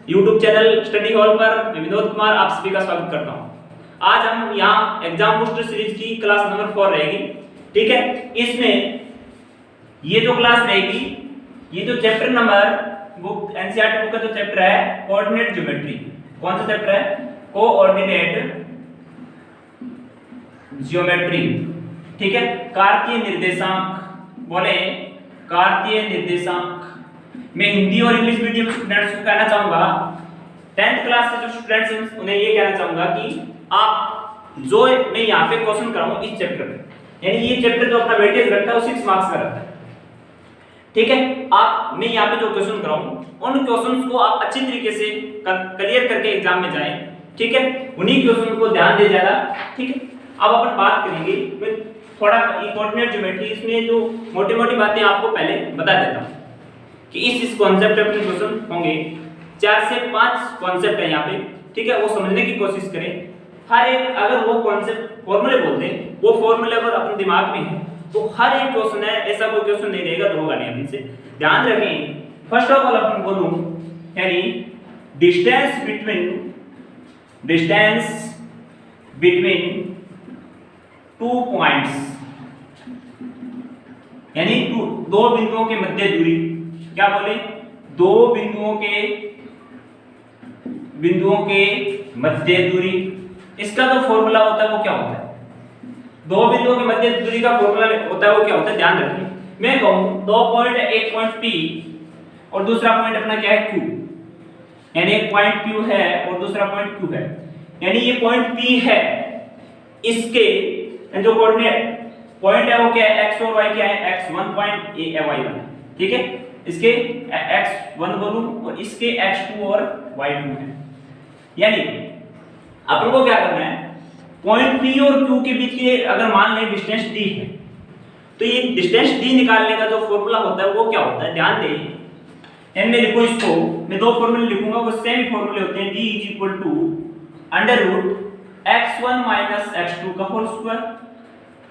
YouTube channel study hall पर मैं विनोद कुमार आप सभी का स्वागत करता हूं। आज हम यहाँ एग्जाम बूस्टर सीरीज की क्लास नंबर 4 रहेगी। ठीक है, इसमें ये जो क्लास रहेगी, ये जो chapter number book NCERT book का जो चैप्टर है कोऑर्डिनेट ज्योमेट्री। कौन सा चैप्टर है? Coordinate geometry. ठीक है, कार्तीय निर्देशांक। बोले कार्तीय निर्देशांक। मैं हिंदी और इंग्लिश मीडियम स्टूडेंट्स को कहना चाहूंगा, 10th क्लास से जो स्टूडेंट्स हैं उन्हें ये कहना चाहूंगा कि आप जो मैं यहाँ पे क्वेश्चन कराऊं इस चैप्टर में, यानी ये चैप्टर जो अपना वेटेज रखता है वो 6 मार्क्स का रहता है। ठीक है, मैं यहाँ पे जो क्वेश्चन कराऊं उन क्वेश्चंस को आप अच्छी तरीके से क्लियर करके एग्जाम में जाएं। ठीक है, उन्हीं क्वेश्चन को ध्यान दे ज्यादा। ठीक है, अब अपन बात करेंगे, मैं थोड़ा कोऑर्डिनेट ज्योमेट्री इसमें जो मोटी-मोटी बातें आपको पहले बता देता हूं कि इस कॉन्सेप्ट पे अपने क्वेश्चन होंगे। 4 से 5 कॉन्सेप्ट है यहाँ पे। ठीक है, वो समझने की कोशिश करें। हर एक अगर वो कॉन्सेप्ट फॉर्मूले बोलते हैं, वो फॉर्मूले अगर अपने दिमाग में है तो हर एक क्वेश्चन है, ऐसा कोई क्वेश्चन नहीं रहेगा तो होगा नहीं। अभी से ध्यान रखें। फर्स्ट ऑफ ऑल अपन बोलूं यानी डिस्टेंस बिटवीन 2 पॉइंट्स, यानी दो बिंदुओं के मध्य दूरी। क्या बोले? दो बिंदुओं के मध्य दूरी। इसका जो फॉर्मूला होता है वो क्या होता है? दो बिंदुओं के मध्य दूरी का फॉर्मूला होता है वो क्या होता है? ध्यान रखिए। मैं कहूं दो पॉइंट है, एक पॉइंट P और दूसरा पॉइंट अपना क्या है? Q। यानी एक पॉइंट Q है और दूसरा पॉइंट Q है, यानी ये पॉइंट P है, इसके जो कोऑर्डिनेट पॉइंट है वो क्या है? x और y क्या है? x1 point y1। ठीक है, इसके x1 बोलूं और इसके x2 और y2 है। यानी अपन को क्या करना है? पॉइंट P और Q के बीच की अगर मान लें डिस्टेंस d है, तो ये डिस्टेंस d निकालने का जो फॉर्मूला होता है वो क्या होता है? ध्यान दें। एन में लिखो इसको, मैं दो फॉर्मूले लिखूंगा, वो सेम फॉर्मूले होते हैं। d √x1 - x2 का whole square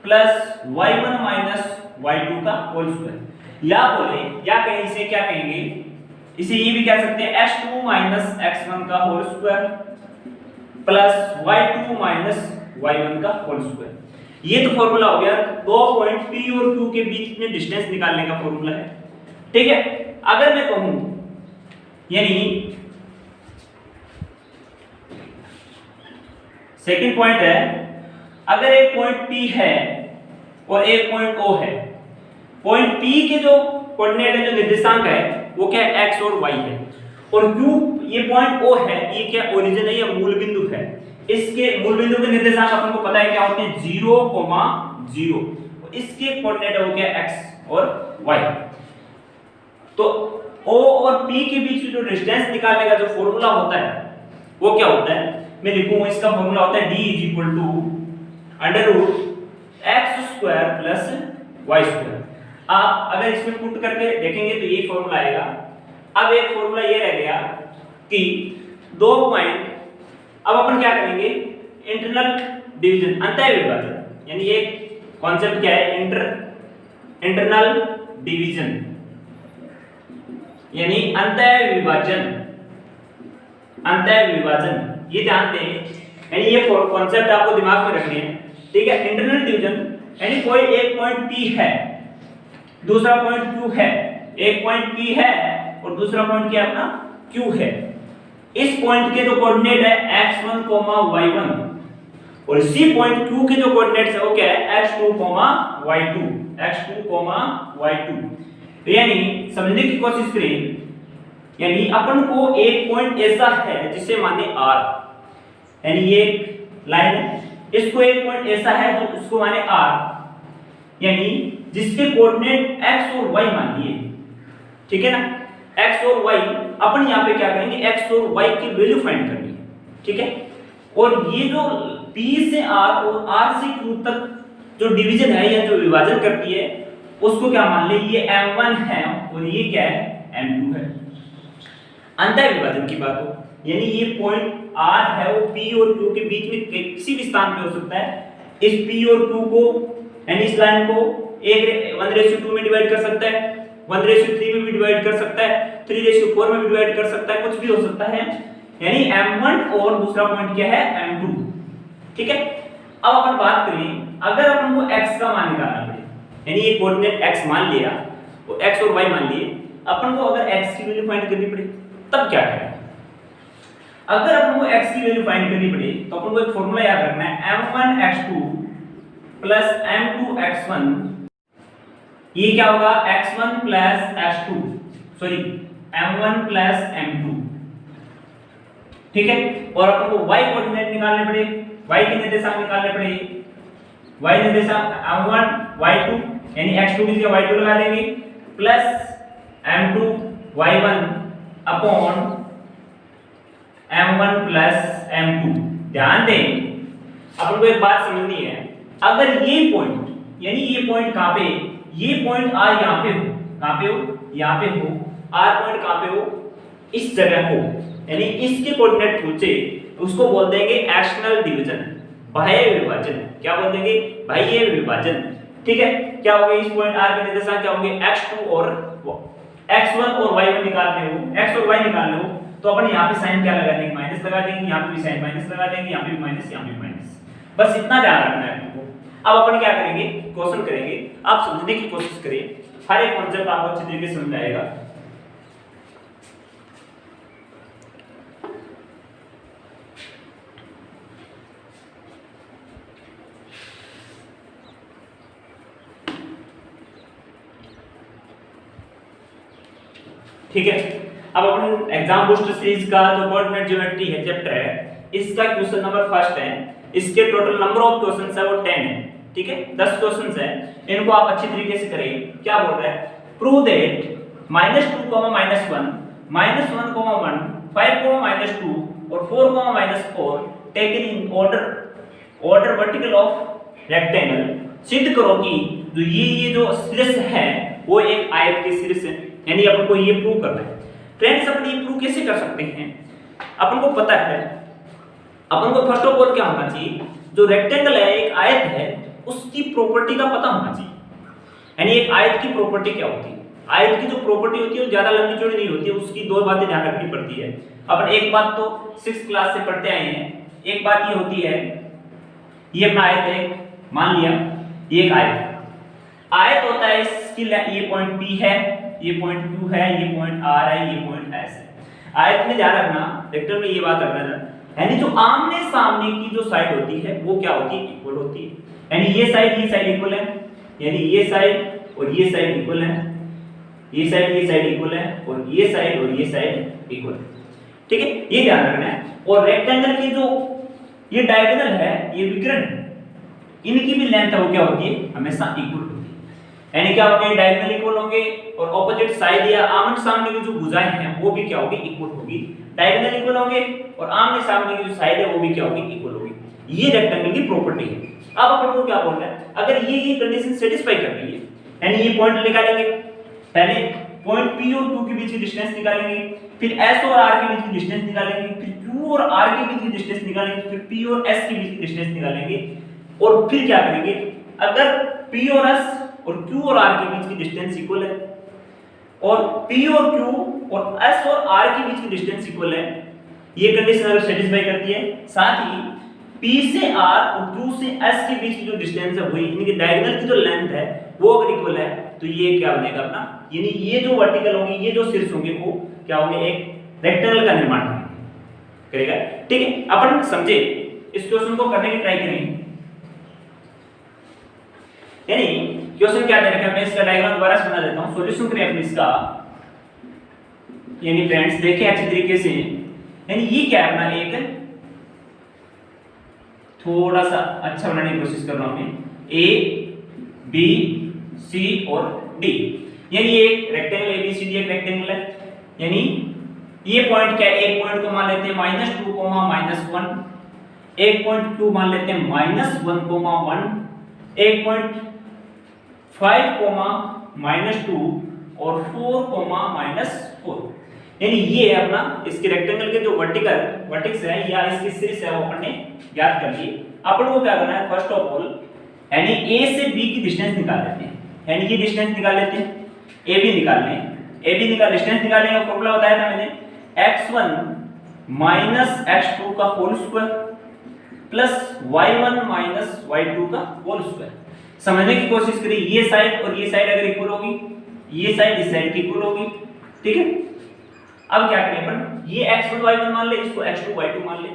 plus y1 - y2 का होल स्क्वायर। या बोले या कहीं इसे क्या कहेंगे? इसे ये भी कह सकते हैं x2 - x1 का whole square plus y2 - y1 का होल स्क्वायर। ये तो फॉर्मूला हो गया दो पॉइंट P और Q के बीच में डिस्टेंस निकालने का फॉर्मूला है। ठीक है, अगर मैं कहूं यानी सेकंड पॉइंट है, अगर एक पॉइंट P है और एक पॉइंट O है, पॉइंट P के जो कोऑर्डिनेट है, जो निर्देशांक है वो क्या है? x और y है, और Q ये पॉइंट O है, ये क्या ओरिजिन है? ये मूल बिंदु है। इसके मूल बिंदु के निर्देशांक अपन को पता है क्या होते हैं? 0, 0। और इसके कोऑर्डिनेट है वो क्या है? x और y। तो O और P के बीच जो डिस्टेंस निकालने का जो फॉर्मूला होता है वो क्या होता है? मैं लिखूंगा, इसका फॉर्मूला होता है d √x² + y²। आप अगर इसमें पुट करके देखेंगे तो ये फॉर्मूला आएगा। अब एक फॉर्मूला ये रह गया कि दो पॉइंट, अब अपन क्या करेंगे? इंटरनल डिवीजन, अंतः विभाजन। यानी ये कॉन्सेप्ट क्या है? इंटरनल डिवीजन यानी अंतः विभाजन। ये ध्यान दें, यानी ये कॉन्सेप्ट आपको दिमाग में रखने हैं। ठीक है, इंटरनल डिवीजन यानी कोई एक पॉइंट P है, दूसरा पॉइंट Q है। एक पॉइंट P है और दूसरा पॉइंट क्या अपना Q है। इस पॉइंट के जो कोऑर्डिनेट है x1, y1 और इसी पॉइंट Q के जो कोऑर्डिनेट्स है वो क्या है? x2, y2। यानी समझने की कोशिश करें, यानी अपन को एक पॉइंट ऐसा है जिसे माने R, यानी ये एक लाइन है, इसको एक पॉइंट ऐसा है जो इसको माने R, यानी जिसके कोऑर्डिनेट x और y मान लिए। ठीक है ना, x और y। अपन यहाँ पे क्या करेंगे? x और y की वैल्यू फाइंड करनी है। ठीक है, और ये जो P से R और R से Q तक जो डिवीजन है या जो विभाजन करती है उसको क्या मान ले? ये M1 है और ये क्या है? M2 है। अंतः विभाजन की बात हो, यानी ये पॉइंट R है वो P और Q के बीच में किसी भी स्थान पे हो सकता है। इस P और Q को यानी इस लाइन को 1:2 में डिवाइड कर सकता है 1:3 में भी डिवाइड कर सकता है, 3:4 में भी डिवाइड कर सकता है, कुछ भी हो सकता है। यानी m1 और दूसरा पॉइंट क्या है m2। ठीक है, अब अपन बात करें अगर अपन को x का मान निकालना पड़े, यानी ये कोऑर्डिनेट x मान लिया और x और y मान लिए, अपन को अगर x की वैल्यू फाइंड करनी पड़े तब क्या करें? अगर अपन को x की वैल्यू फाइंड करनी पड़े तो अपन को एक फॉर्मूला याद रखना है, m1x2 प्लस m2x1, ये क्या होगा x1 plus x2, sorry m1 plus m2। ठीक है, और अपन को y कोऑर्डिनेट निकालने पड़े, y के निर्देशांक निकालने पड़े, y निर्देशांक m1 y2 यानी x2 की जगह y2 लगा देंगे plus m2 y1 upon m1 plus m2। ध्यान दें, अपन को एक बात समझनी है, अगर ये पॉइंट यानी ये पॉइंट कहां पे, ये पॉइंट r यहां पे हो, कहां पे हो, यहां पे हो, r पॉइंट कहां पे हो, इस जगह हो, यानी इसके कोऑर्डिनेट पूछे उसको बोल देंगे एक्सटर्नल डिवीजन, बाह्य विभाजन। क्या बोल देंगे? बाह्य विभाजन। ठीक है, क्या होगा इस पॉइंट r के निर्देशांक क्या होंगे, x2 और x1 और y1 निकालने हो, x और y निकालने हो तो अपन यहां पे साइन क्या लगा देंगे, माइनस लगा देंगे, यहां पे भी साइन माइनस लगा देंगे, यहां पे भी माइनस, यहां पे भी माइनस। बस इतना ध्यान रखना है आपको। अब अपन क्या करेंगे, क्वेश्चन करेंगे, आप समझने की कोशिश करिए, हर एक कॉन्सेप्ट आपको अच्छी तरीके से समझ आएगा। ठीक है, अब अपन एग्जाम बूस्टर सीरीज का जो कोऑर्डिनेट ज्योमेट्री है चैप्टर है, इसका क्वेश्चन नंबर फर्स्ट है, इसके टोटल नंबर ऑफ क्वेश्चंस है वो 10 है। ठीक है, 10 क्वेश्चंस है, इनको आप अच्छी तरीके से करेंगे। क्या बोल रहा है, प्रूव दैट -2, -1, -1, 5, -2 और 4, -4 taken in order vertical of rectangle. सिद्ध करो कि जो ये जो शीर्ष है वो एक आयत के शीर्ष है, यानी अपन को ये प्रूव करना है। फ्रेंड्स, अपन ये प्रूव कैसे कर सकते हैं? अपन को पता है, अपन को फर्स्ट ऑफ ऑल क्या होना चाहिए, जो रेक्टेंगल है, एक आयत है, उसकी प्रॉपर्टी का पता होना चाहिए। यानी एक आयत की प्रॉपर्टी क्या होती है? आयत की जो प्रॉपर्टी होती है वो ज्यादा लंबी चौड़ी नहीं होती है, उसकी दो बातें ध्यान रखनी पड़ती है। अपन एक बात तो 6th क्लास से पढ़ते आए हैं, एक बात ये होती है, ये अपना आयत है, मान लिया ये एक आयत है, आयत होता है इसकी, ये पॉइंट P है, ये पॉइंट Q है, ये पॉइंट R है, ये पॉइंट S है। आयत में ध्यान रखना, वेक्टर में ये बात रखना, यानी जो आमने सामने की जो साइड होती है वो क्या होती है, इक्वल होती है। यानी ये साइड इक्वल है, यानी ये साइड और ये साइड इक्वल है, ये साइड इक्वल है, और ये साइड इक्वल है। ठीक है, ये ध्यान रखना है। और रेक्टेंगल की जो ये डायगोनल है, ये विकर्ण है, इनकी भी लेंथ है वो क्या होती है, हमेशा इक्वल होती है। यानी क्या होंगे, डायगोनल इक्वल होंगे और ऑपोजिट साइड या आमने सामने की जो भुजाएं हैं वो भी क्या होगी, इक्वल होगी। डायगोनल इक्वल होंगे और आमने सामने की जो साइड है वो भी क्या होगी, इक्वल होगी। ये रेक्टेंगल की प्रॉपर्टी है। अब अपन को क्या बोलना है, अगर ये कंडीशन सेटिस्फाई कर रही है, यानी ये पॉइंट निकालेंगे, पहले पॉइंट P और Q के बीच की डिस्टेंस निकालेंगे, फिर S और R के बीच की डिस्टेंस निकालेंगे, फिर Q और R के बीच की डिस्टेंस निकालेंगे, फिर P और S के बीच की डिस्टेंस निकालेंगे, और फिर क्या करेंगे, अगर P और S और Q और R के बीच की डिस्टेंस इक्वल है, और P और Q और S और R के बीच की डिस्टेंस इक्वल है, ये कंडीशन अगर सेटिस्फाई करती है, साथ ही P से R और Q से S के बीच की जो डिस्टेंस है वही, इनकी डायगोनल की जो लेंथ है वो अगर इक्वल है, तो ये क्या बनेगा अपना, यानी ये जो वर्टिकल होंगे, ये जो शीर्ष होंगे वो क्या होंगे, एक रेक्टेंगल का निर्माण करेगा। ठीक है, अपन समझे, इस क्वेश्चन को करने की ट्राई करेंगे। यानी क्वेश्चन क्या दे रखा है, मैं इसका डायग्राम दोबारा बना देता हूं, सॉल्यूशन करें अपने इसका। यानी फ्रेंड्स देखिए अच्छी तरीके से, यानी ये क्या है अपना, एक थोड़ा सा अच्छा बनाने की कोशिश कर रहा हूं मैं, A B C और D, यानी ये एक रेक्टेंगल ABCD एक रेक्टेंगल है। यानी ये पॉइंट क्या है, एक पॉइंट को मान लेते हैं -2, -1, एक पॉइंट Q मान लेते हैं -1, 1, एक पॉइंट 5, -2 और 4, -4। यानी ये है अपना, इसके रेक्टेंगल के जो वर्टेक्स है या इसके शीर्ष है वो अपन ने ज्ञात कर लिए। अपन को क्या करना है, फर्स्ट ऑफ ऑल यानी A से B की डिस्टेंस निकाल लेते हैं, यानी ये डिस्टेंस निकाल लेते हैं। ए बी निकालने, ए बी निकाल डिस्टेंस निकालने का फॉर्मूला बताया था मैंने, x1 माइनस x2 का whole square plus y1 minus y2 का होल स्क्वायर। समझने की कोशिश करिए, ये साइड और ये साइड अगर इक्वल होगी, ये साइड इस साइड की इक्वल होगी, ठीक है। अब क्या करें अपन, ये x1 y1 मान ले, इसको x2 y2 मान ले।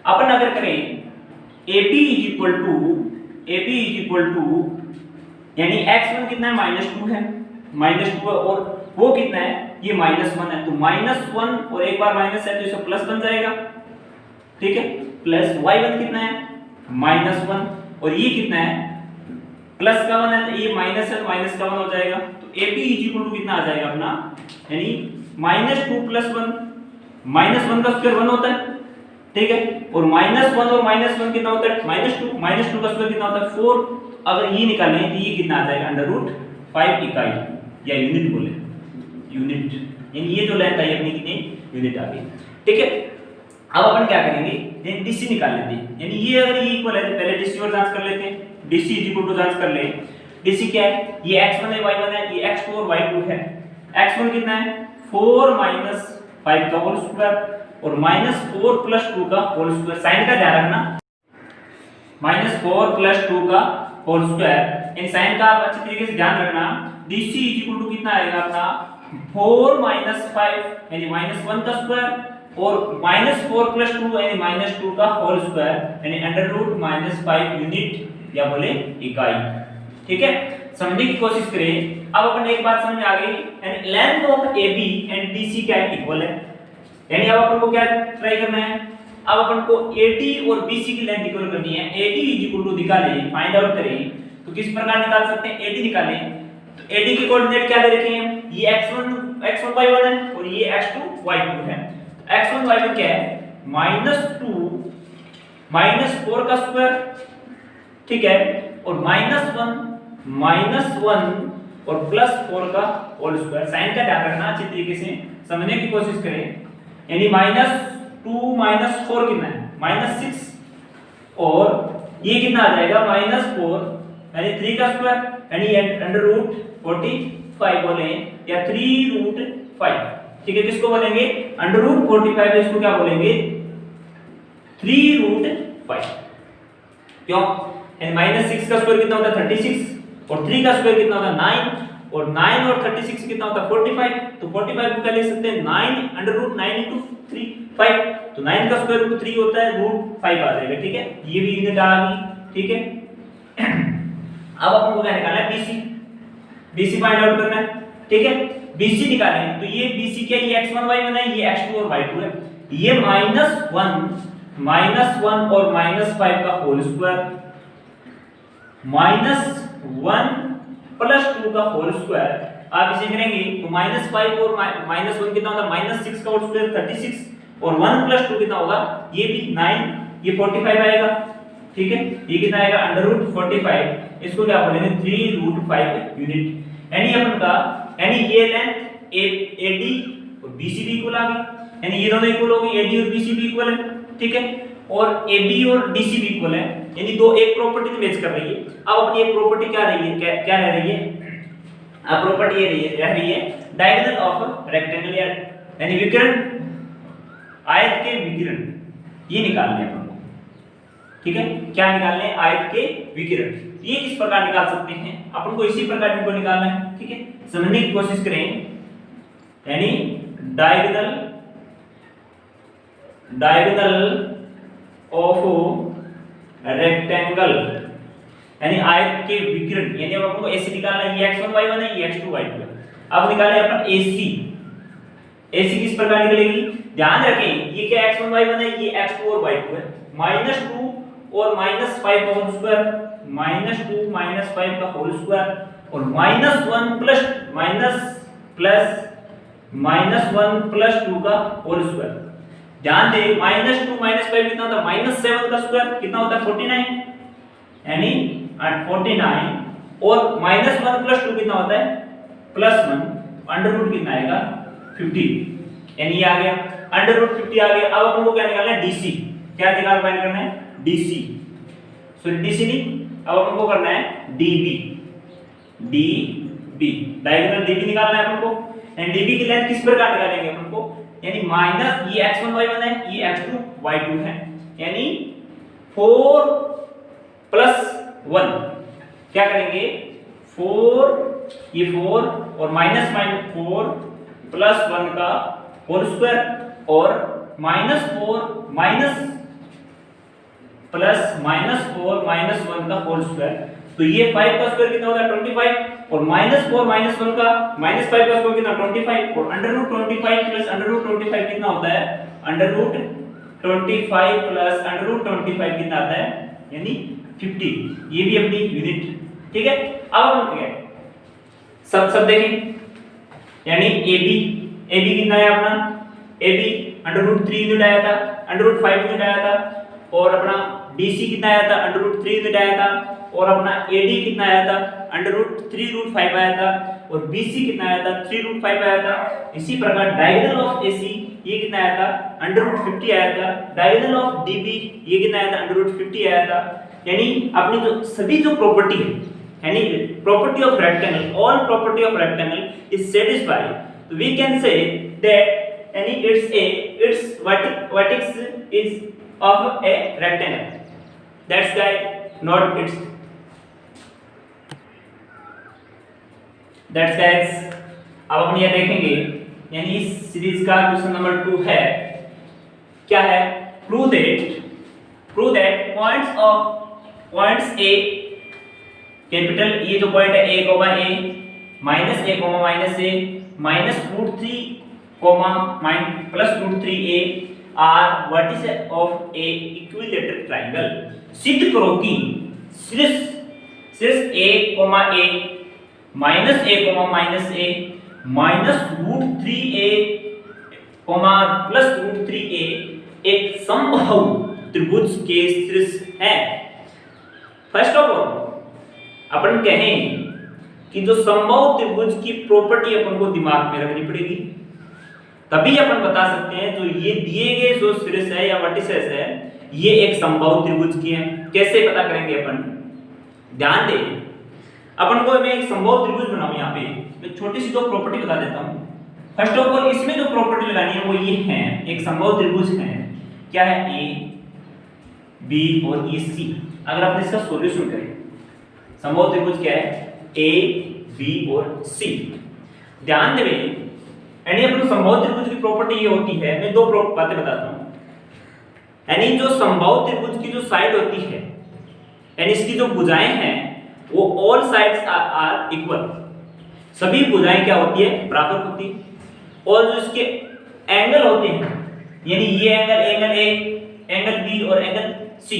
अपन अगर करें AP इज इक्वल टू यानी x1 कितना है -2 है, -2 है, और वो कितना है, ये -1 है, तो -1 और एक बार माइनस है तो इसका प्लस बन जाएगा, ठीक है। प्लस y1 कितना है -1 और ये कितना है प्लस का 1 है, तो ये माइनस है तो माइनस का 1 हो जाएगा, तो AP इज इक्वल टू कितना आ जाएगा अपना, यानी -2 + 1, -1 का स्क्वायर 1 होता है, ठीक है, और -1 और -1 कितना होता है -2 का स्क्वायर कितना होता है 4। अगर ये निकालें तो ये कितना आ जाएगा √5 इकाई या यूनिट बोले, यूनिट, यानी ये जो लेंथ आई अपनी कितनी यूनिट आ गई, ठीक है। अब अपन क्या करेंगे, डीसी निकाल लेते हैं, यानी ये अगर ये इक्वल है तो पहले डीसी और जांच कर लेते हैं। डीसी इज इक्वल टू जांच कर ले, डीसी क्या है, ये x1 है y1 है, ये x2 और y2 है। x1 कितना है 4 - 5 का होल स्क्वायर और -4 + 2 का होल स्क्वायर, साइन का ध्यान रखना, -4 + 2 का होल स्क्वायर, इन साइन का आप अच्छी तरीके से ध्यान रखना। डीसी इज इक्वल टू कितना आएगा अपना 4 - 5 यानी -1 का स्क्वायर और -4 + 2 यानी -2 का होल स्क्वायर यानी √-5 यूनिट या बोले इकाई, ठीक है। समझने की कोशिश करें। अब अपन एक बात समझ में आ गई, यानी length of AB and DC क्या है इक्वल है, यानी अब अपन को क्या ट्राई करना है, अब अपन को AD और BC की लेंथ इक्वल करनी है। AD इज इक्वल टू निकालें, फाइंड आउट करें, तो किस प्रकार निकाल सकते हैं, AD निकालें तो AD की कोऑर्डिनेट क्या दे रखे हैं, ये x1 y1 है और ये x2 y2 है। x1 y1 क्या है -2 -4 का स्क्वायर, ठीक है, और -1 और +4 का होल स्क्वायर, साइन का ध्यान रखना, अच्छी तरीके से समझने की कोशिश करें। यानी -2 - 4 कितना है -6 और ये कितना आ जाएगा -4 यानी 3 का स्क्वायर यानी √45 बोले या 3√5, ठीक है। किसको बोलेंगे √45, इसको क्या बोलेंगे 3√5, क्यों, यानी -6 का स्क्वायर कितना होता है 36 और 3 का स्क्वायर कितना होता है 9 और 9 और 36 कितना होता है 45, तो 45 को क्या लिख सकते हैं 9 √9 * 3 5, तो 9 का स्क्वायर रूट 3 होता है √5 आ जाएगा, ठीक है। ये भी यूनिट आ गई, ठीक है। अब अपन को क्या निकालना है BC फाइंड आउट करना है, ठीक है। BC निकालेंगे तो ये BC क्या, ये x1 y1 है, ये x2 और y2 है, ये -1 और -5 का होल स्क्वायर -1 + 2 का होल स्क्वायर, आप इसे करेंगे तो -5 और -1 कितना होगा -6 का होल स्क्वायर 36 और 1 + 2 कितना होगा, ये भी 9, ये 45 आएगा, ठीक है। ये कितना आएगा √45, इसको क्या बोलेंगे 3√5 यूनिट, यानी अपन का यानी ये लेंथ AD और BC भी इक्वल आ गई, यानी ये दोनों इक्वल हो गए, AD और BC भी इक्वल है, ठीक है, और AB और DC भी इक्वल है, यानी दो एक प्रॉपर्टी तो मैच कर रही है। अब अपनी एक प्रॉपर्टी क्या रही है, क्या रह रही है, अब प्रॉपर्टी ये रह रही है डायगोनल ऑफ रेक्टेंगल यानी विकर्ण, आयत के विकर्ण, ये निकालने हैं अपन को, ठीक है। क्या निकालने हैं, आयत के विकर्ण, ये किस प्रकार निकाल सकते हैं, अपन को इसी प्रकार इनको निकालना है, ठीक है। समझने की कोशिश करें, यानी डायगोनल ऑफ रेक्टेंगल यानी आयत के विकर्ण, यानी अब अपन को ऐसे निकालना है, ये x1 y1 है, ये x2 y2 है। अब निकालें अपन AC किस प्रकार निकलेगी, ध्यान रखें ये क्या x1 y1 है, ये x2 और y2 है, -2 और -5 का होल स्क्वायर, -2 - 5 का होल स्क्वायर और -1 + 2 का होल स्क्वायर। ध्यान दें -2 - 5 कितना होता है -7 का स्क्वायर कितना होता है 49, यानी 49 और -1 + 2 कितना होता है +1, अंडर रूट कितना आएगा 50, यानी ये आ गया √50 आ गया। अब अपन को क्या निकालना है DC, क्या निकाल फाइंड करना है DC, सॉरी DC नहीं, अब अपन को करना है DB बी, डायगोनल डीबी निकालना है अपन को। एंड डीबी की लेंथ किस प्रकार निकालेंगे अपन को, यानी माइनस ये x1 y1 है, ये x2 y2 है, यानी 4 + 1 क्या करेंगे 4 ये 4 और माइनस 4 + 1 का होल स्क्वायर और -4 माइनस प्लस -4 -1 का होल स्क्वायर। तो ये 5 का स्क्वायर कितना होता है 25 और -4 -1 का -5 का स्क्वायर कितना 25 और √25 + √25 कितना होता है √25 + √25 कितना आता है यानी 50। ये भी अपनी यूनिट, ठीक है। अब हम क्या सब देखें, यानी AB कितना है अपना AB √3 यूनिट आया था, √5 यूनिट आया था, और अपना BC कितना आया था √3 यूनिट आया था, और अपना AD कितना आया था √3√5 आया था, और BC कितना आया था 3√5 आया था। इसी प्रकार डायगोनल ऑफ AC ये कितना आया था √50 आया था, डायगोनल ऑफ DB ये कितना आया था √50 आया था। यानी अपनी जो सभी जो प्रॉपर्टी है, यानी property of rectangle, all property of rectangle is satisfied, तो वी कैन से दैट यानी its vertex is of a rectangle, that's why not its, that's guys। अब हम ये देखेंगे, यानी इस सीरीज का क्वेश्चन नंबर 2 है, क्या है, prove that points A capital ये जो पॉइंट है a, a, -a, -√3, +√3a are vertices of a equilateral triangle। सिद्ध करो कि शीर्ष a, a, -a, -√3a, +√3a एक समबाहु त्रिभुज के शीर्ष है। फर्स्ट ऑफ ऑल अपन कहें कि जो समबाहु त्रिभुज की प्रॉपर्टी अपन को दिमाग में रखनी पड़ेगी, तभी अपन बता सकते हैं जो ये दिए गए जो शीर्ष है या वर्टिसेस है ये एक समबाहु त्रिभुज की है। कैसे पता करेंगे अपन, ध्यान दें, अपन को मैं एक समबाहु त्रिभुज बनाऊं, यहाँ पे मैं छोटी सी दो प्रॉपर्टी बता देता हूँ। फर्स्ट ऑफ ऑल इसमें जो प्रॉपर्टी लगानी है वो ये है, एक समबाहु त्रिभुज है, क्या है A, B और E, C। अगर अपन इसका सॉल्यूशन करें, समबाहु त्रिभुज क्या है A, B और C। ध्यान दें, यानी अपन समबाहु त्रिभुज की प्रॉपर्टी ये होती है, मैं दो बातें बताता हूँ। यानी जो समबाहु त्रिभुज की जो साइड होती है, यानी इसकी जो भुजाएं हैं वो ऑल साइड्स आर इक्वल, सभी भुजाएं क्या होती है बराबर होती है, और जो इसके एंगल होते हैं, यानी ये एंगल A, एंगल B और एंगल C,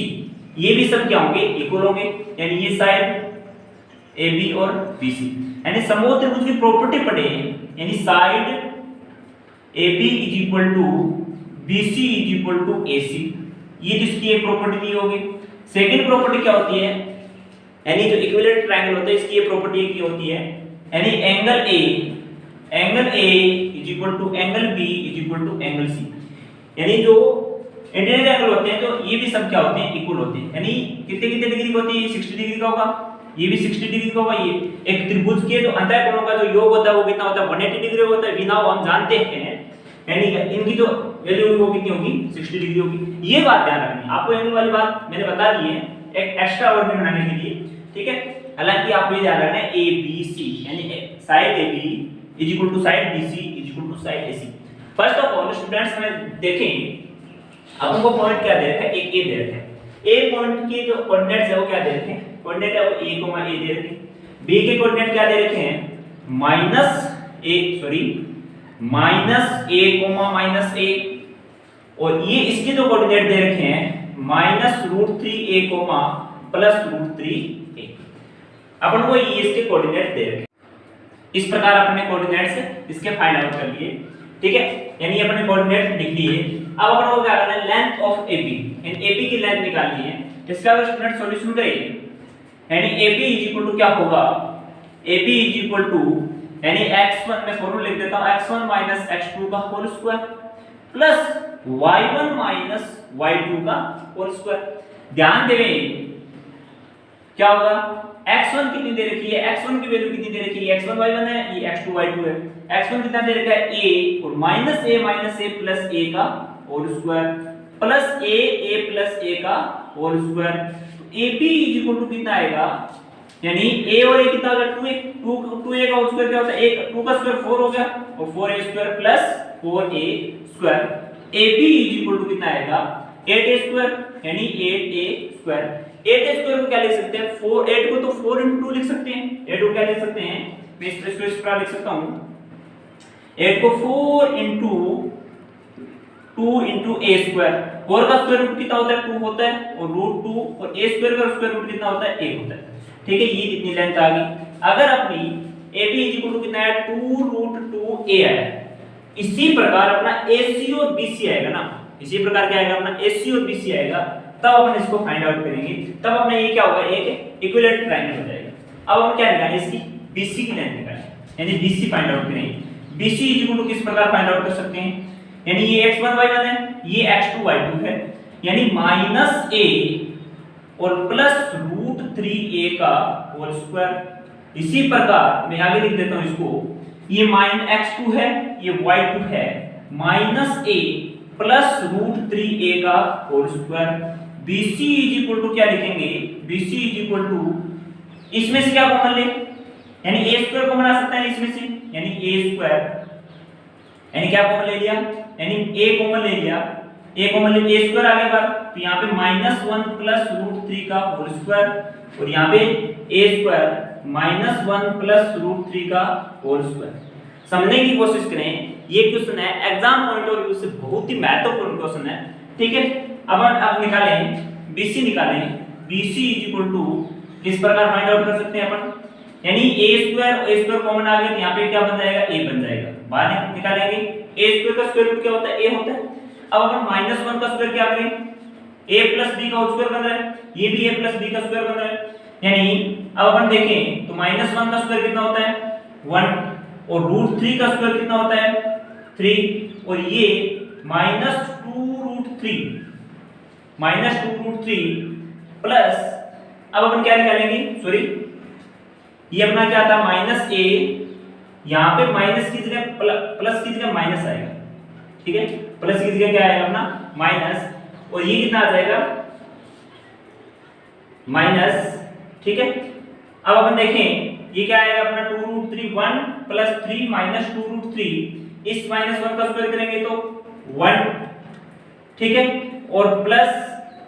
ये भी सब क्या होंगे इक्वल होंगे, यानी ये साइड AB और BC। यानी समबाहु त्रिभुज की प्रॉपर्टी पढ़े, यानी साइड AB = BC = AC, ये जिसकी एक प्रॉपर्टी दी होगी। सेकंड प्रॉपर्टी क्या होती है, यानी जो इक्विलेटरल ट्रायंगल होता है इसकी ये प्रॉपर्टी की होती है, यानी angle A = angle B = angle C। यानी जो इंटीरियर एंगल होते हैं तो ये भी सब क्या होते हैं इक्वल होते हैं, यानी कितने डिग्री का होती है, 60 डिग्री का होगा, ये भी 60 डिग्री का होगा। ये एक त्रिभुज के जो अंतः कोणों का जो योग होता है वो कितना होता है 180 डिग्री होता है, बिना हम जानते हैं, यानी इनकी जो वैल्यू होगी वो कितनी होगी 60 डिग्री होगी। ये बात ध्यान रखनी, आपको एंगल वाली बात मैंने बता दी है एक एक्स्ट्रा वर्ड में बनाने के लिए, ठीक है। हालांकि आपको ये ध्यान रखना है ABC, यानी side AB = side BC = side AC। First of all students हमें देखें, अपन को पॉइंट क्या दे रखा है, एक A दे रखा है। A पॉइंट के जो कोऑर्डिनेट्स है वो क्या दे रखे हैं, कोऑर्डिनेट है वो A, A दे रखे हैं। B के कोऑर्डिनेट क्या दे रखे हैं -a, और ये इसके जो कोऑर्डिनेट दे रखे हैं -√3a, +√3a। अपन को ये इसके कोऑर्डिनेट दे रखे हैं। इस प्रकार अपने कोऑर्डिनेट्स इसके फाइंड आउट कर लिए, ठीक है, यानी अपने कोऑर्डिनेट लिख लिए। अब अपन को क्या करना है, लेंथ ऑफ AB, यानी AB की लेंथ निकालनी है। इसका अगर स्टूडेंट सॉल्यूशन करें, यानी AB = क्या होगा, AB = यानी x1 में फॉर्मूला लिख देता हूं, x1 - x2 का whole square plus y1 - y2 का होल स्क्वायर। ध्यान दें क्या होगा, x1 कितनी दे रखी है, x1 की वैल्यू कितनी दे रखी है, x1 y1 है, ये x2 y2 है। x1 कितना दे रखा है a और -a प्लस a का whole square plus a plus a का होल स्क्वायर। तो ab इक्वल टू कितना आएगा, यानी a और a कितना होगा 2a, 2a का होल स्क्वायर क्या होता है, 2 का स्क्वायर 4 हो गया और 4a square plus 4a square. ab equal to कितना आएगा 8a स्क्वायर, यानी 8a स्क्वायर। 8a स्क्वायर को क्या लिख सकते हैं, 8 को तो 4 into 2 लिख सकते हैं। 8 को क्या लिख सकते हैं, मैं इस प्रकार लिख सकता हूं, 8 को 4 into 2 into a स्क्वायर। 4 का स्क्वायर रूट कितना होता है 2 होता है और रूट 2 और a स्क्वायर का स्क्वायर रूट कितना होता है 1 होता है। ठीक है, ये कितनी लेंथ आ गई। अगर अपनी ab इक्वल टू कितना है 2 रूट 2a है, इसी प्रकार अपना ac और bc आएगा ना, इसी प्रकार क्या आएगा अपना AC और BC आएगा, तब अपन इसको फाइंड आउट करेंगे। तब अपना ये क्या होगा, एक इक्विलेटरल ट्रायंगल हो जाएगा। अब हम क्या निकालें, इसकी BC की लेंथ निकालें, यानी BC फाइंड आउट करेंगे। BC इक्वल टू किस प्रकार फाइंड आउट कर सकते हैं, यानी ये x1 y1 है, ये x2 y2 है, यानी -a और प्लस √3a का होल स्क्वायर। इसी प्रकार मैं आगे लिख देता हूं इसको, ये -x2 है, ये y2 है, -a प्लस √3a का whole square. BC equal to क्या लिखेंगे, BC इक्वल टू इसमें से क्या कॉमन ले, यानी a स्क्वायर कॉमन आ सकता है इसमें से, यानी a स्क्वायर, यानी क्या कॉमन ले लिया, यानी a कॉमन ले लिया, a कॉमन ले a स्क्वायर आगे बार, तो यहाँ पे -1 प्लस √3 का होल स्क्वायर और यहाँ पे a स्क्वायर -1 प्लस √3 का होल स्क्वायर। समझने की कोशिश करें, ये क्वेश्चन है एग्जाम पॉइंट ऑफ व्यू से बहुत ही महत्वपूर्ण क्वेश्चन है। ठीक है, अब निकालें BC, निकालें BC इक्वल टू किस प्रकार फाइंड आउट कर सकते हैं अपन, यानी a स्क्वायर कॉमन आ गया, तो यहाँ पे क्या बन जाएगा a बन जाएगा, बाहर निकालेंगे a स्क्वायर का स्क्वायर रूट क्या होता है a होता है। अब अपन -1 का स्क्वायर क्या करें, a प्लस b का होल स्क्वायर बन रहा है, ये भी a प्लस b का स्क्वायर बन रहा है, यानी अब अपन देखें तो -1 का स्क्वायर कितना होता है 1 और √3 का स्क्वायर कितना होता है 3 और ये -2√3 प्लस, अब अपन क्या निकालेंगे, सॉरी ये अपना क्या था -a, यहाँ पे माइनस की जगह प्लस की जगह माइनस आएगा। ठीक है, प्लस की जगह क्या आएगा अपना माइनस, और ये कितना आ जाएगा माइनस। ठीक है, अब अपन देखें ये क्या आएगा अपना 2√3 1 प्लस 3 माइनस 2√3, इस -1 का स्क्वायर करेंगे तो 1। ठीक है, और प्लस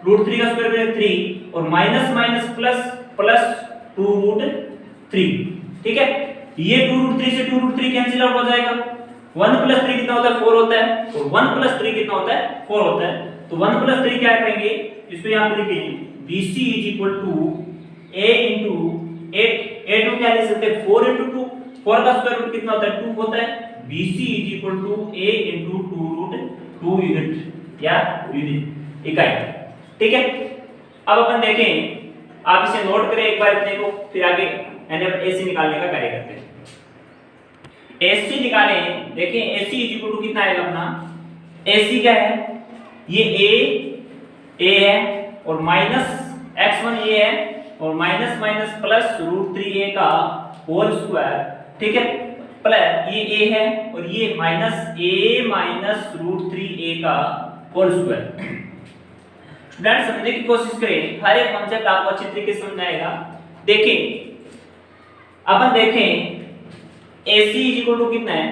√3 का स्क्वायर करेंगे 3 और माइनस प्लस प्लस 2√3। ठीक है, ये 2√3 से 2√3 कैंसिल आउट हो जाएगा, 1 प्लस 3 कितना होता है 4 होता है और 1 प्लस 3 कितना होता है 4 होता है। तो 1 प्लस 3 क्या करेंगे, इसको यहां पे लिखेंगे BC equal to a into 8 को क्या लिख सकते हैं 4 into 2, 4 का स्क्वायर रूट कितना होता है 2 होता है। BC equal to a into 2√2 unit या यूनिट इकाई। ठीक है, अब अपन देखें, आप इसे नोट करें एक बार इतने को, फिर आगे AC निकालने का कार्य करते हैं। AC निकालें, देखें AC इक्वल टू कितना आएगा अपना, AC क्या है, ये a है और -x1 a है और माइनस प्लस √3a का होल स्क्वायर। ठीक है, प्लस ये a है और ये -a माइनस √3a का होल स्क्वायर। स्टूडेंट समझने की कोशिश करें, हर एक कॉन्सेप्ट आपको अच्छी तरीके से समझ आएगा। देखें, अपन देखें AC इक्वल टू कितना है,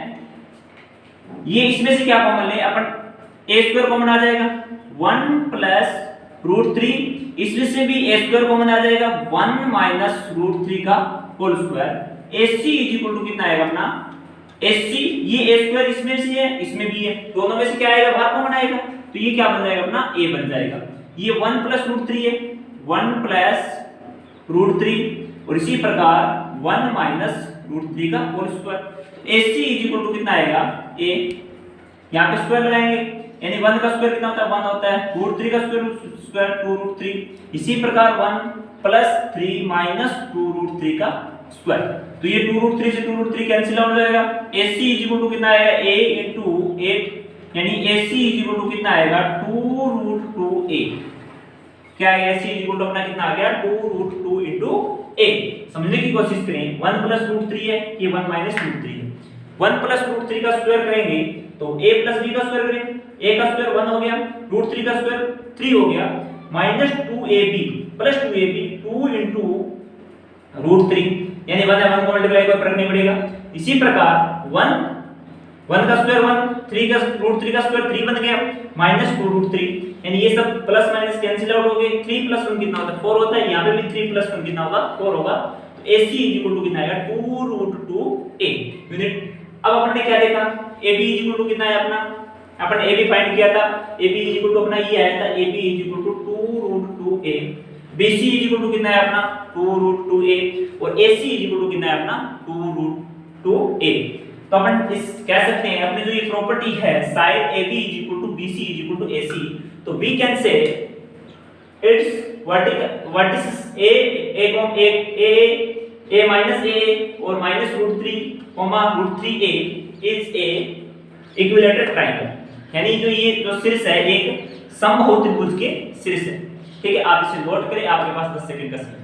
ये इसमें से क्या कॉमन ले, अपन a स्क्वायर कॉमन आ जाएगा 1 प्लस √3, इसमें से भी a स्क्वायर कॉमन आ जाएगा 1 माइनस √3 का whole square. AC equal to कितना आएगा अपना, AC ये a स्क्वायर इसमें से है इसमें भी है, दोनों में से क्या आएगा बाहर कॉमन आएगा, तो ये क्या बन जाएगा अपना a बन जाएगा। ये 1 प्लस √3 है, 1 प्लस √3 और इसी प्रकार 1 माइनस √3 का whole square. AC equal to कितना आएगा a, यहाँ पे स्क्वायर लगाएंगे, यानी 1 का स्क्वायर कितना होता है 1 होता है, √3 का स्क्वायर 2√3, इसी प्रकार 1 प्लस 3 माइनस 2√3 का स्क्वायर। तो ये 2√3 से 2√3 कैंसिल आउट हो जाएगा। AC इक्वल टू कितना आएगा a into 8, यानी AC इक्वल टू कितना आएगा 2√2a। क्या है, सी इक्वल टू अपना कितना आ गया 2√2 इनटू a। समझने की कोशिश करें, 1 प्लस √3 है, ये 1 माइनस √3 है। 1 प्लस √3 का स्क्वायर करेंगे तो a प्लस b का स्क्वायर करेंगे, a का स्क्वायर 1 हो गया, √3 का स्क्वायर 3 हो गया, minus 2ab plus 2ab 2 into √3, यानी 1 है 1 को मल्टीप्लाई कोई फर्क नहीं पड़ेगा। इसी प्रकार 1 का स्क्वायर 1, 3 का √3 का स्क्वायर 3 बन गया, माइनस 2√3, यानी ये सब प्लस माइनस कैंसिल आउट हो गए। 3 प्लस 1 कितना होता है 4 होता है, यहाँ पे भी 3 प्लस 1 कितना होगा 4 होगा। तो AC इक्वल टू कितना आएगा 2√2a यूनिट। अब अपन ने क्या देखा, AB इक्वल टू कितना है अपना, अपन AB फाइंड किया था, AB इक्वल टू अपना ये आया था, AB equal to 2√2a, BC equal to कितना है अपना 2√2a और AC इक्वल टू कितना है अपना 2√2a। तो अपन इस कह सकते हैं अपने जो ये प्रॉपर्टी है side AB equal to BC equal to AC, तो we can say its vertices a minus a और minus √3 √3a is a equilateral triangle, यानी जो ये जो शीर्ष है एक समबाहु त्रिभुज के शीर्ष है। ठीक है, आप इसे नोट करें, आपके पास 10 सेकंड का समय।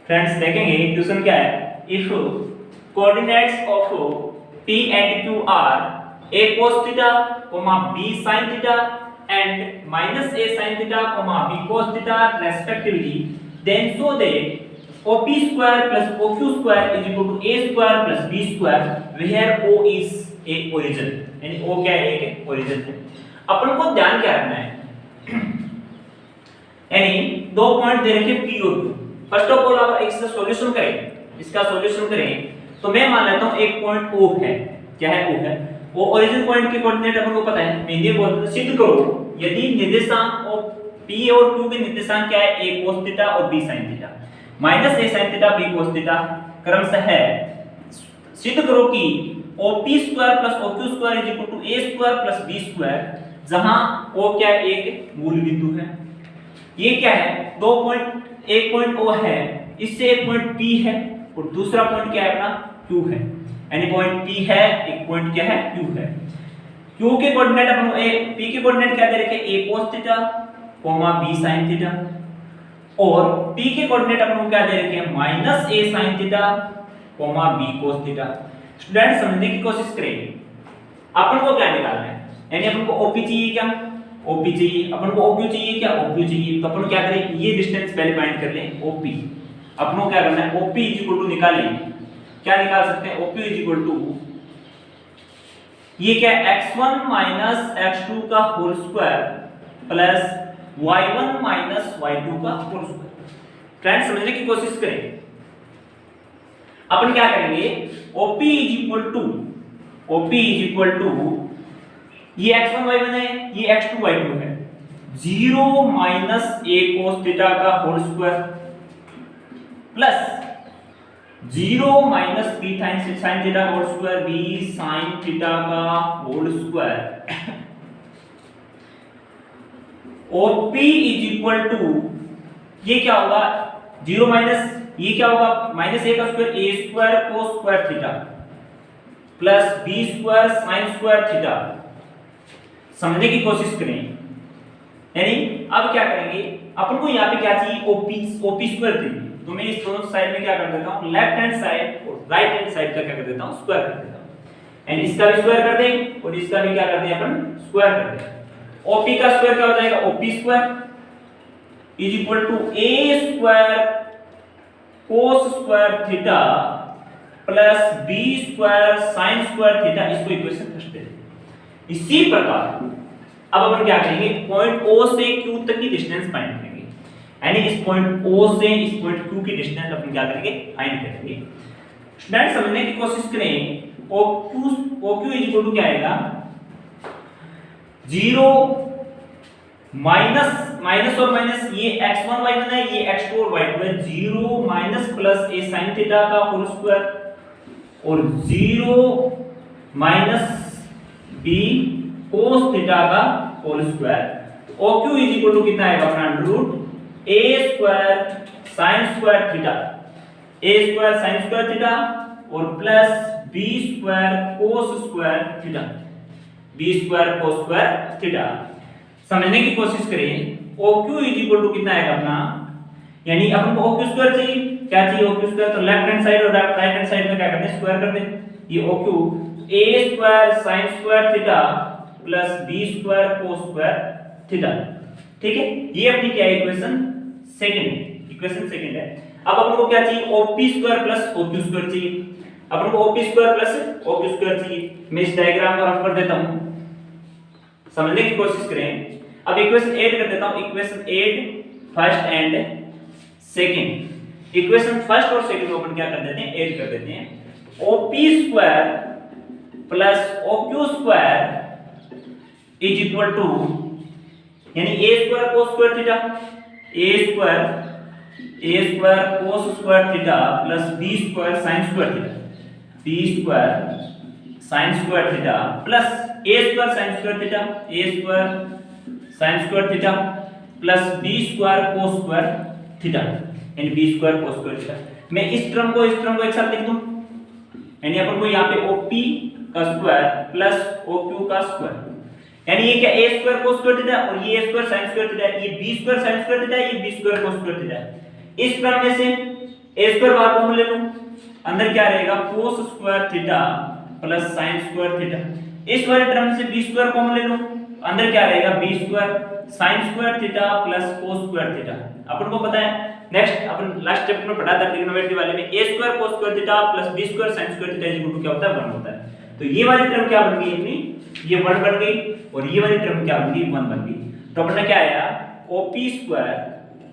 फ्रेंड्स देखेंगे क्वेश्चन क्या है, if coordinates of P and Q are a cos theta, b sin theta and minus a sin theta, b cos theta respectively, then show that OP square plus OQ square is equal to a square plus b square where O is a origin, यानी O क्या है, एक origin है। अपन को ध्यान क्या रखना है, यानी दो पॉइंट दे रखे P और Q। फर्स्ट ऑफ ऑल आप इसका सॉल्यूशन करें, इसका सॉल्यूशन करें तो मैं मान लेता हूं एक पॉइंट O है, क्या है O है, वो ओरिजिन पॉइंट के कोऑर्डिनेट अपन को पता है, मैं ये बोलता सिद्ध करो यदि निर्देशांक और P और Q के निर्देशांक क्या है, a cos थीटा और b sin theta, minus a sin theta b cos theta क्रमशः है, सिद्ध करो कि OP square plus OQ square is equal to a square plus b square, जहां O क्या है, एक मूल बिंदु है। ये क्या है, दो पॉइंट, एक पॉइंट O है, इससे एक पॉइंट P है और दूसरा पॉइंट क्या है अपना Q है, यानी पॉइंट P है, एक पॉइंट क्या है Q है। Q के कोऑर्डिनेट अपन को P के कोऑर्डिनेट क्या दे रखे, a cos theta, b sin theta, और P के कोऑर्डिनेट अपन को क्या दे रखे हैं, minus a sin theta, b cos theta. Student समझने की कोशिश करें, अपन को क्या निकालना है, यानी अपन को OP चाहिए क्या, OP चाहिए, अपन को OQ चाहिए क्या, OQ चाहिए, तो अपन क्या करें, ये डिस्टेंस पहले फाइंड कर लें OP। अपन को क्या करना है, OP इक्वल टू निकालें, क्या निकाल सकते हैं, OP इक्वल टू ये क्या x1 माइनस x2 का whole square plus y1 minus y2 का होल स्क्वायर। फ्रेंड्स समझने की कोशिश करें, अपन क्या करेंगे, OP इक्वल टू ये x1 y1 है, ये x2 y2 है, 0 माइनस a cos थीटा का whole square plus 0 minus b sin theta का whole square, b sin theta का होल स्क्वायर, और p इज इक्वल टू ये क्या होगा, 0 माइनस ये क्या होगा, माइनस a का square, a square cos square theta plus b square sin square theta. समझने की कोशिश करें, यानी अब क्या करेंगे, अपन को यहाँ पे क्या चाहिए, OP स्क्वायर चाहिए, तो मैं इस दोनों साइड में क्या कर देता हूं, लेफ्ट हैंड साइड और राइट हैंड साइड का क्या कर देता हूं, स्क्वायर कर देता हूं, एंड इसका भी स्क्वायर कर दें और इसका भी क्या कर दें अपन, स्क्वायर कर दें। OP का स्क्वायर क्या हो जाएगा, OP square is equal to a square cos square theta plus b square sin square theta, इसको इक्वेशन फर्स्ट दे दें। इसी प्रकार अब अपन क्या करेंगे, पॉइंट O से Q तक की डिस्टेंस फाइंड करेंगे, यानी इस पॉइंट O से इस पॉइंट Q की डिस्टेंस अपन क्या करेंगे, फाइंड करेंगे। स्टूडेंट समझने की कोशिश करें, OQ इज इक्वल टू क्या आएगा, 0 माइनस और माइनस, ये x1 y1 है, ये x2 और y2 है, 0 minus plus a sin theta का होल स्क्वायर और 0 माइनस b cos थीटा का whole square. OQ is equal to कितना आएगा अपना, root a square sin square theta, a square sin square theta और plus b square cos square theta, b square cos square theta. समझने की कोशिश करें, OQ is equal to कितना आएगा अपना, यानी अपन को OQ स्क्वायर चाहिए, क्या चाहिए OQ स्क्वायर, तो लेफ्ट हैंड साइड और राइट हैंड साइड में क्या करते हैं, स्क्वायर कर दें। ये OQ a square sin square theta plus b square cos square theta, ठीक है। ये अपनी क्या है, इक्वेशन सेकंड है। अब अपन को क्या चाहिए, OP square plus OQ square चाहिए। अपन को OP square plus OQ square चाहिए। मैं इस डायग्राम को रफ कर देता हूं, समझने की कोशिश करें। अब इक्वेशन 8 कर देता हूं, equation 8 first and second. Equation first और सेकंड को अपन क्या कर देते हैं, ऐड कर देते हैं। OP square plus OQ square is equal to, यानी a square cos square theta, a square cos square theta plus b square sin square theta, b square sin square theta plus a square sin square theta, a square sin square theta plus b square cos square theta, यानी b square cos square theta. मैं इस term को एक साथ लिख दूं, यानी अपन को यहाँ पे OP का स्क्वायर प्लस OQ का स्क्वायर, यानी ये क्या a square cos square theta और ये a square sin square theta, ये b square sin square theta, ये b square cos square theta. इस टर्म में से a स्क्वायर बाहर कॉमन ले लूं, अंदर क्या रहेगा cos square theta plus sin square theta. इस वाले टर्म से b स्क्वायर कॉमन ले लूं, अंदर क्या रहेगा b square sin square theta plus cos square theta. अपन को पता है, नेक्स्ट अपन लास्ट चैप्टर में पढ़ा था ट्रिग्नोमेट्री वाले में, a square cos square theta plus b square sin square theta is equal to क्या होता है, 1 होता है। तो ये वाली टर्म क्या बन गई अपनी, ये 1 बन गई, और ये वाली टर्म क्या बन गई, 1 बन गई। तो अपना क्या आया, OP square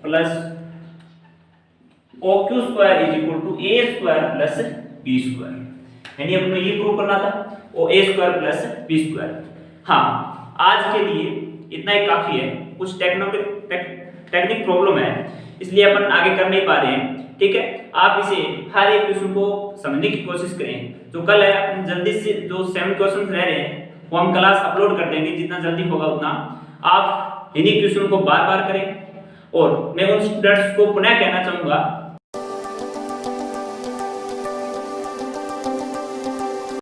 plus OQ square is equal to a square plus b square, यानी अपने ये प्रूव करना था, ओ a square plus b square. हाँ, आज के लिए इतना ही काफी है, कुछ टेक्निक प्रॉब्लम है इसलिए अपन आगे कर नहीं पा रहे हैं, ठीक है। आप इसे हर एक क्वेश्चन को समझने की कोशिश करें। तो कल है अपन जल्दी से जो 7 क्वेश्चन रह रहे हैं वो हम क्लास अपलोड कर देंगे, जितना जल्दी होगा उतना आप इन्हीं क्वेश्चन को बार बार करें। और मैं उन स्टूडेंट्स को पुनः कहना चाहूंगा